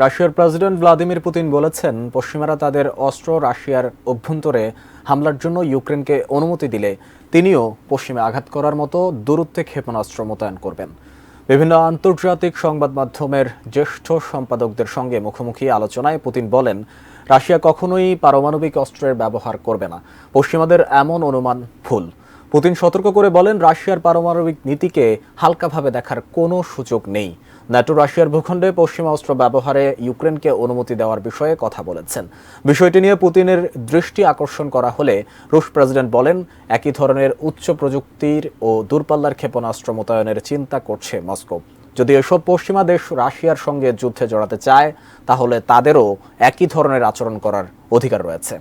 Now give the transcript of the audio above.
রাশিয়ার president Vladimir Putin বলেছেন, পশ্চিমারা তাদের অস্ত্র রাশিয়ার অভ্যন্তরে হামলার জন্য ইউক্রেনকে অনুমতি দিলে তিনিও পশ্চিমে আঘাত করার মতো দূরত্বে ক্ষেপণাস্ত্র মোতায়েন করবেন। বিভিন্ন আন্তর্জাতিক সংবাদ মাধ্যমের জ্যেষ্ঠ সম্পাদকদের সঙ্গে মুখোমুখি আলোচনায় পুতিন বলেন, রাশিয়া কখনোই পারমাণবিক অস্ত্রের ব্যবহার করবে না। পশ্চিমাদের এমন অনুমান ভুল। পুতিন সতর্ক করে বলেন, রাশিয়ার পারমাণবিক নীতিকে হালকাভাবে দেখার কোনো সুযোগ নেই। ন্যাটো রাশিয়ার ভূখণ্ডে পশ্চিমা অস্ত্র ব্যবহারে ইউক্রেনকে অনুমতি দেওয়ার বিষয়ে কথা বলেছেন। বিষয়টি নিয়ে পুতিনের দৃষ্টি আকর্ষণ করা হলে রুশ প্রেসিডেন্ট বলেন, একই ধরনের উচ্চ প্রযুক্তির ও দূরপাল্লার ক্ষেপণাস্ত্র মোতায়েনের চিন্তা করছে মস্কো। যদি এসব পশ্চিমা দেশ রাশিয়ার সঙ্গে যুদ্ধে জড়াতে চায়, তাহলে তাদেরও একই ধরনের আচরণ করার অধিকার রয়েছে।